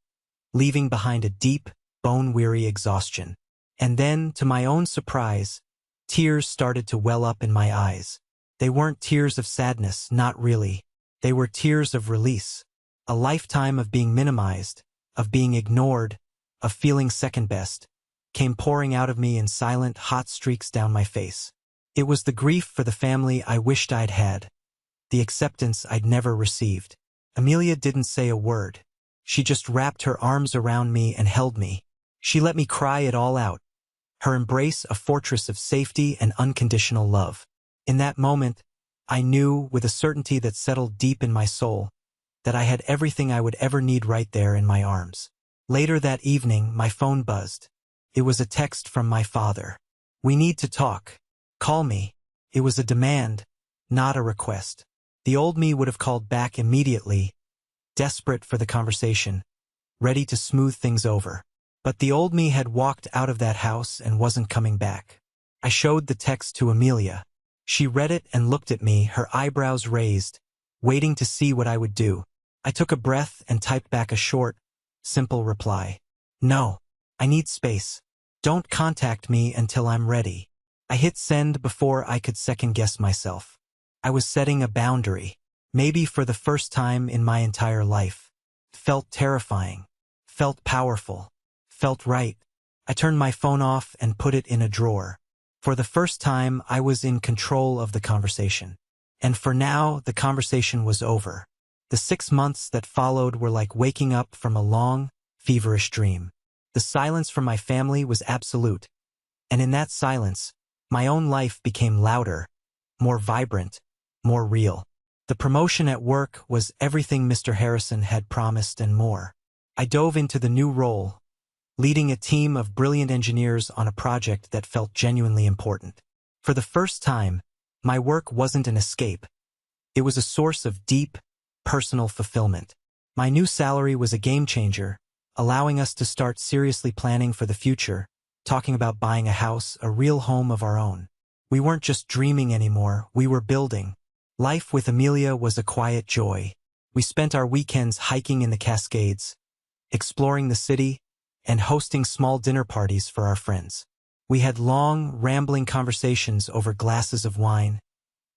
leaving behind a deep, bone-weary exhaustion. And then, to my own surprise, tears started to well up in my eyes. They weren't tears of sadness, not really. They were tears of release. A lifetime of being minimized, of being ignored, of feeling second best, came pouring out of me in silent, hot streaks down my face. It was the grief for the family I wished I'd had, the acceptance I'd never received. Amelia didn't say a word. She just wrapped her arms around me and held me. She let me cry it all out, her embrace a fortress of safety and unconditional love. In that moment, I knew, with a certainty that settled deep in my soul, that I had everything I would ever need right there in my arms. Later that evening, my phone buzzed. It was a text from my father. "We need to talk. Call me." It was a demand, not a request. The old me would have called back immediately, desperate for the conversation, ready to smooth things over. But the old me had walked out of that house and wasn't coming back. I showed the text to Amelia. She read it and looked at me, her eyebrows raised, waiting to see what I would do. I took a breath and typed back a short, simple reply. "No, I need space. Don't contact me until I'm ready." I hit send before I could second-guess myself. I was setting a boundary, maybe for the first time in my entire life. Felt terrifying, felt powerful, felt right. I turned my phone off and put it in a drawer. For the first time, I was in control of the conversation. And for now, the conversation was over. The 6 months that followed were like waking up from a long, feverish dream. The silence from my family was absolute. And in that silence, my own life became louder, more vibrant, more real. The promotion at work was everything Mr. Harrison had promised and more. I dove into the new role, leading a team of brilliant engineers on a project that felt genuinely important. For the first time, my work wasn't an escape. It was a source of deep, personal fulfillment. My new salary was a game changer, allowing us to start seriously planning for the future, talking about buying a house, a real home of our own. We weren't just dreaming anymore, we were building. Life with Amelia was a quiet joy. We spent our weekends hiking in the Cascades, exploring the city, and hosting small dinner parties for our friends. We had long, rambling conversations over glasses of wine,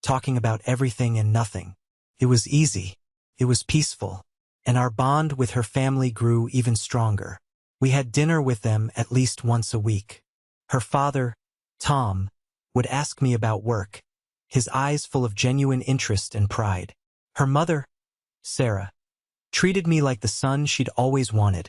talking about everything and nothing. It was easy. It was peaceful. And our bond with her family grew even stronger. We had dinner with them at least once a week. Her father, Tom, would ask me about work, his eyes full of genuine interest and pride. Her mother, Sarah, treated me like the son she'd always wanted,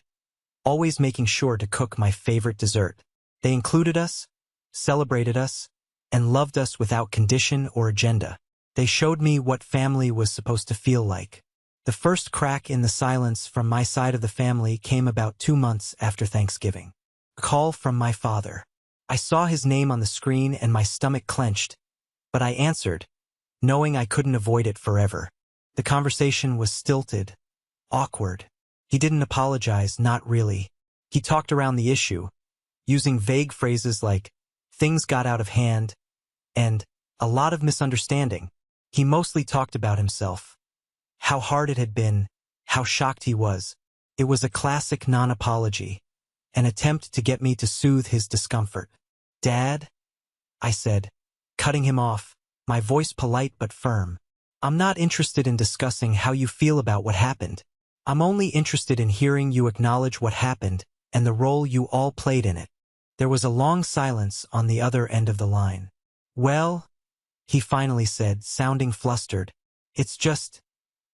always making sure to cook my favorite dessert. They included us, celebrated us, and loved us without condition or agenda. They showed me what family was supposed to feel like. The first crack in the silence from my side of the family came about 2 months after Thanksgiving. A call from my father. I saw his name on the screen and my stomach clenched, but I answered, knowing I couldn't avoid it forever. The conversation was stilted, awkward. He didn't apologize, not really. He talked around the issue, using vague phrases like, "things got out of hand," and "a lot of misunderstanding." He mostly talked about himself, how hard it had been, how shocked he was. It was a classic non-apology, an attempt to get me to soothe his discomfort. Dad, I said, cutting him off, my voice polite but firm. I'm not interested in discussing how you feel about what happened. I'm only interested in hearing you acknowledge what happened and the role you all played in it. There was a long silence on the other end of the line. Well, he finally said, sounding flustered, it's just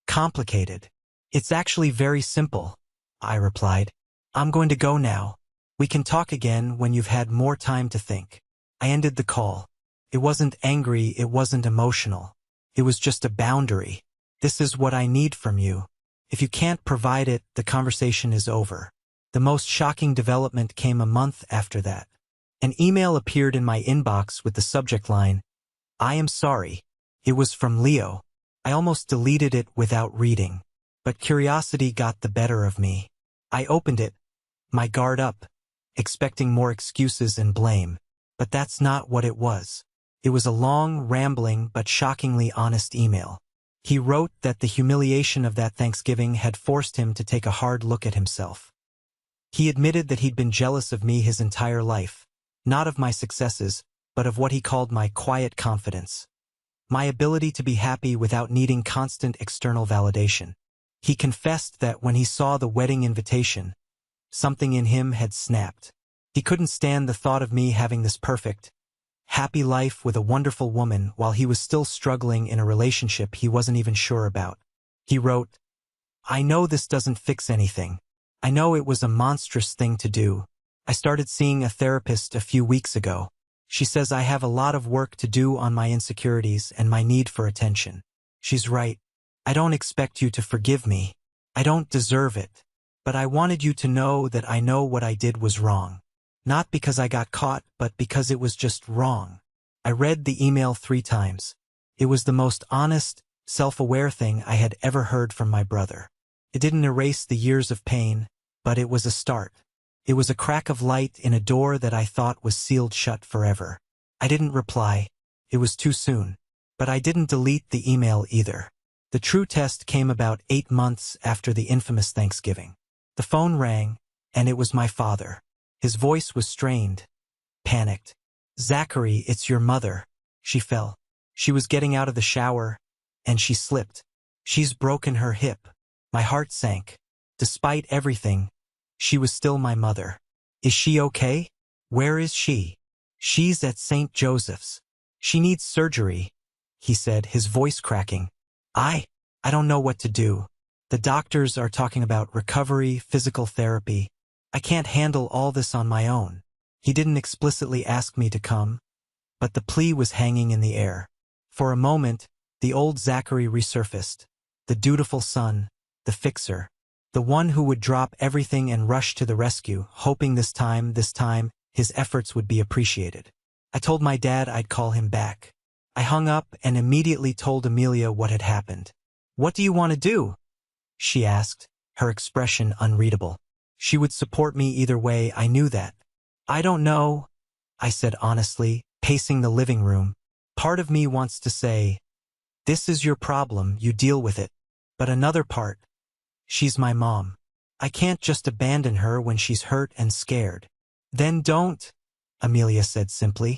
complicated. It's actually very simple, I replied. I'm going to go now. We can talk again when you've had more time to think. I ended the call. It wasn't angry, it wasn't emotional. It was just a boundary. This is what I need from you. If you can't provide it, the conversation is over. The most shocking development came a month after that. An email appeared in my inbox with the subject line, I am sorry. It was from Leo. I almost deleted it without reading. But curiosity got the better of me. I opened it, my guard up, expecting more excuses and blame. But that's not what it was. It was a long, rambling, but shockingly honest email. He wrote that the humiliation of that Thanksgiving had forced him to take a hard look at himself. He admitted that he'd been jealous of me his entire life, not of my successes, but of what he called my quiet confidence. My ability to be happy without needing constant external validation. He confessed that when he saw the wedding invitation, something in him had snapped. He couldn't stand the thought of me having this perfect, happy life with a wonderful woman while he was still struggling in a relationship he wasn't even sure about. He wrote, I know this doesn't fix anything. I know it was a monstrous thing to do. I started seeing a therapist a few weeks ago. She says I have a lot of work to do on my insecurities and my need for attention. She's right. I don't expect you to forgive me. I don't deserve it. But I wanted you to know that I know what I did was wrong. Not because I got caught, but because it was just wrong. I read the email 3 times. It was the most honest, self-aware thing I had ever heard from my brother. It didn't erase the years of pain, but it was a start. It was a crack of light in a door that I thought was sealed shut forever. I didn't reply. It was too soon. But I didn't delete the email either. The true test came about 8 months after the infamous Thanksgiving. The phone rang, and it was my father. His voice was strained, panicked. Zachary, it's your mother. She fell. She was getting out of the shower, and she slipped. She's broken her hip. My heart sank. Despite everything, she was still my mother. Is she okay? Where is she? She's at St. Joseph's. She needs surgery, he said, his voice cracking. I don't know what to do. The doctors are talking about recovery, physical therapy. I can't handle all this on my own. He didn't explicitly ask me to come, but the plea was hanging in the air. For a moment, the old Zachary resurfaced. The dutiful son, the fixer. The one who would drop everything and rush to the rescue, hoping this time, his efforts would be appreciated. I told my dad I'd call him back. I hung up and immediately told Amelia what had happened. What do you want to do? She asked, her expression unreadable. She would support me either way, I knew that. I don't know, I said honestly, pacing the living room. Part of me wants to say, this is your problem, you deal with it. But another part, she's my mom. I can't just abandon her when she's hurt and scared. Then don't, Amelia said simply.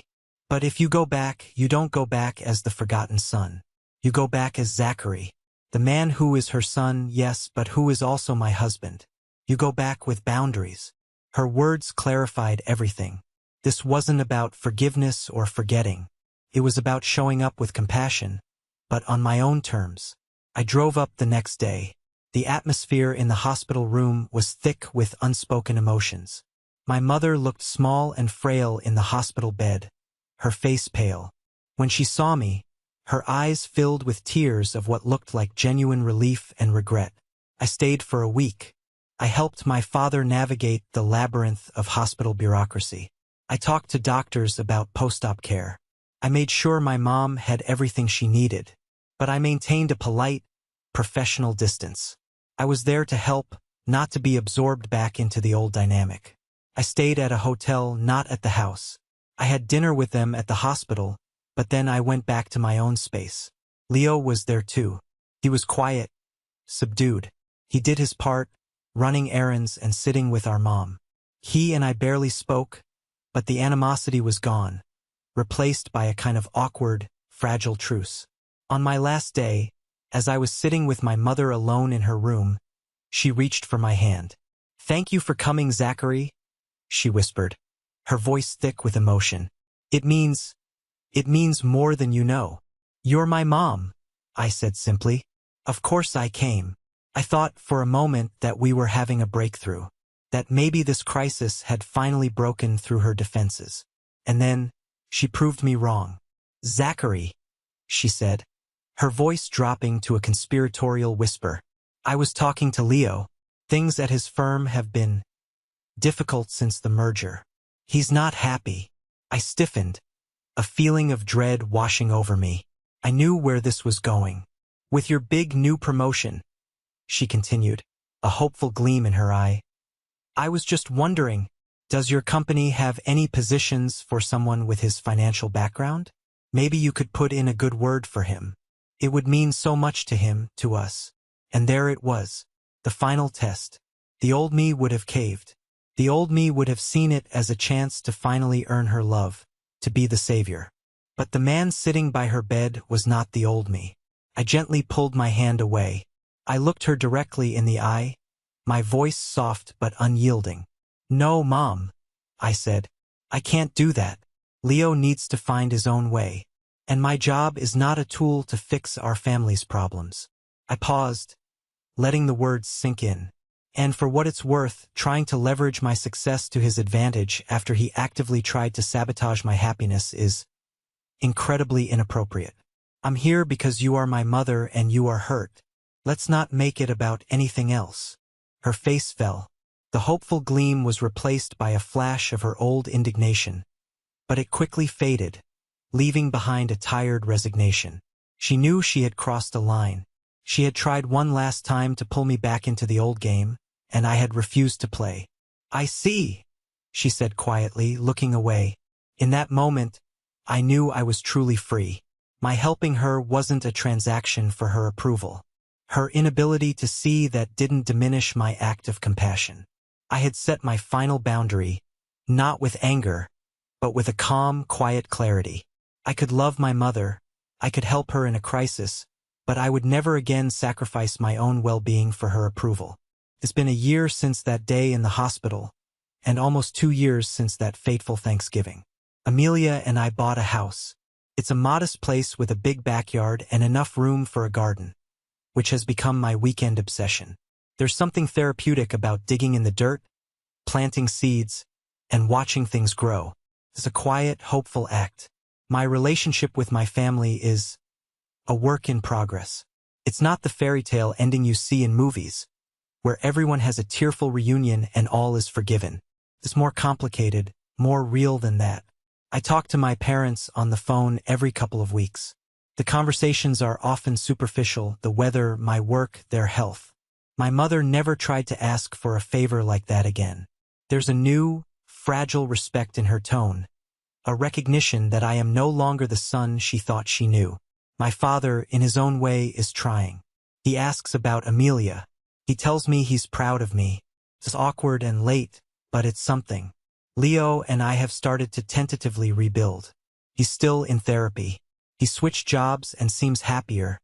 But if you go back, you don't go back as the forgotten son. You go back as Zachary, the man who is her son, yes, but who is also my husband. You go back with boundaries. Her words clarified everything. This wasn't about forgiveness or forgetting. It was about showing up with compassion, but on my own terms. I drove up the next day. The atmosphere in the hospital room was thick with unspoken emotions. My mother looked small and frail in the hospital bed, her face pale. When she saw me, her eyes filled with tears of what looked like genuine relief and regret. I stayed for a week. I helped my father navigate the labyrinth of hospital bureaucracy. I talked to doctors about post-op care. I made sure my mom had everything she needed, but I maintained a polite, professional distance. I was there to help, not to be absorbed back into the old dynamic. I stayed at a hotel, not at the house. I had dinner with them at the hospital, but then I went back to my own space. Leo was there too. He was quiet, subdued. He did his part, running errands and sitting with our mom. He and I barely spoke, but the animosity was gone, replaced by a kind of awkward, fragile truce. On my last day, as I was sitting with my mother alone in her room, she reached for my hand. "Thank you for coming, Zachary," she whispered, her voice thick with emotion. It means more than you know. "You're my mom," I said simply. Of course I came. I thought for a moment that we were having a breakthrough, that maybe this crisis had finally broken through her defenses. And then, she proved me wrong. "Zachary," she said, her voice dropping to a conspiratorial whisper. "I was talking to Leo. Things at his firm have been difficult since the merger. He's not happy." I stiffened, a feeling of dread washing over me. I knew where this was going. "With your big new promotion," she continued, a hopeful gleam in her eye, "I was just wondering, does your company have any positions for someone with his financial background? Maybe you could put in a good word for him. It would mean so much to him, to us." And there it was, the final test. The old me would have caved. The old me would have seen it as a chance to finally earn her love, to be the savior. But the man sitting by her bed was not the old me. I gently pulled my hand away. I looked her directly in the eye, my voice soft but unyielding. "No, Mom," I said. "I can't do that. Leo needs to find his own way. And my job is not a tool to fix our family's problems." I paused, letting the words sink in. And for what it's worth, trying to leverage my success to his advantage after he actively tried to sabotage my happiness is incredibly inappropriate. "I'm here because you are my mother and you are hurt. Let's not make it about anything else." Her face fell. The hopeful gleam was replaced by a flash of her old indignation, but it quickly faded, leaving behind a tired resignation. She knew she had crossed a line. She had tried one last time to pull me back into the old game, and I had refused to play. "I see," she said quietly, looking away. In that moment, I knew I was truly free. My helping her wasn't a transaction for her approval. Her inability to see that didn't diminish my act of compassion. I had set my final boundary, not with anger, but with a calm, quiet clarity. I could love my mother, I could help her in a crisis, but I would never again sacrifice my own well-being for her approval. It's been a year since that day in the hospital, and almost 2 years since that fateful Thanksgiving. Amelia and I bought a house. It's a modest place with a big backyard and enough room for a garden, which has become my weekend obsession. There's something therapeutic about digging in the dirt, planting seeds, and watching things grow. It's a quiet, hopeful act. My relationship with my family is a work in progress. It's not the fairy tale ending you see in movies, where everyone has a tearful reunion and all is forgiven. It's more complicated, more real than that. I talk to my parents on the phone every couple of weeks. The conversations are often superficial: the weather, my work, their health. My mother never tried to ask for a favor like that again. There's a new, fragile respect in her tone, a recognition that I am no longer the son she thought she knew. My father, in his own way, is trying. He asks about Amelia. He tells me he's proud of me. It's awkward and late, but it's something. Leo and I have started to tentatively rebuild. He's still in therapy. He switched jobs and seems happier,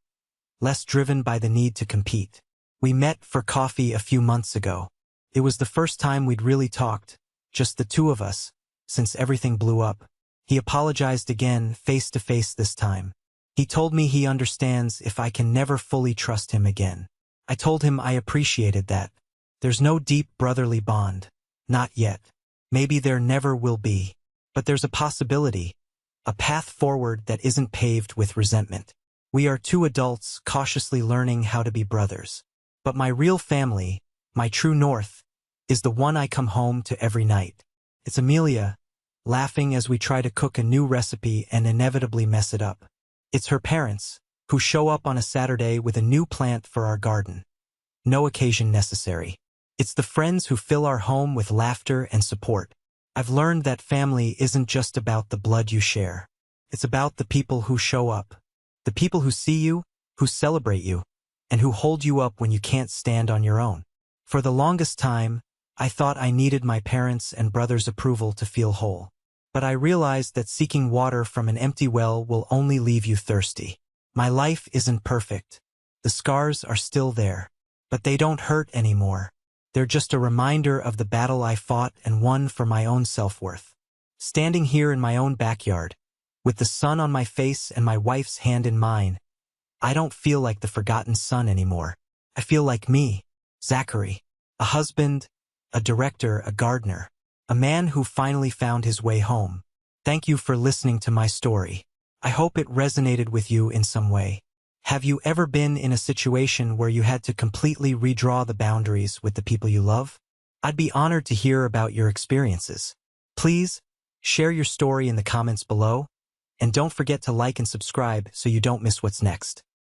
less driven by the need to compete. We met for coffee a few months ago. It was the first time we'd really talked, just the two of us, since everything blew up. He apologized again, face to face this time. He told me he understands if I can never fully trust him again. I told him I appreciated that. There's no deep brotherly bond. Not yet. Maybe there never will be. But there's a possibility. A path forward that isn't paved with resentment. We are two adults cautiously learning how to be brothers. But my real family, my true north, is the one I come home to every night. It's Amelia, laughing as we try to cook a new recipe and inevitably mess it up. It's her parents, who show up on a Saturday with a new plant for our garden. No occasion necessary. It's the friends who fill our home with laughter and support. I've learned that family isn't just about the blood you share. It's about the people who show up. The people who see you, who celebrate you, and who hold you up when you can't stand on your own. For the longest time, I thought I needed my parents' and brothers' approval to feel whole. But I realized that seeking water from an empty well will only leave you thirsty. My life isn't perfect. The scars are still there. But they don't hurt anymore. They're just a reminder of the battle I fought and won for my own self-worth. Standing here in my own backyard, with the sun on my face and my wife's hand in mine, I don't feel like the forgotten son anymore. I feel like me, Zachary, a husband, a director, a gardener, a man who finally found his way home. Thank you for listening to my story. I hope it resonated with you in some way. Have you ever been in a situation where you had to completely redraw the boundaries with the people you love? I'd be honored to hear about your experiences. Please, share your story in the comments below, and don't forget to like and subscribe so you don't miss what's next.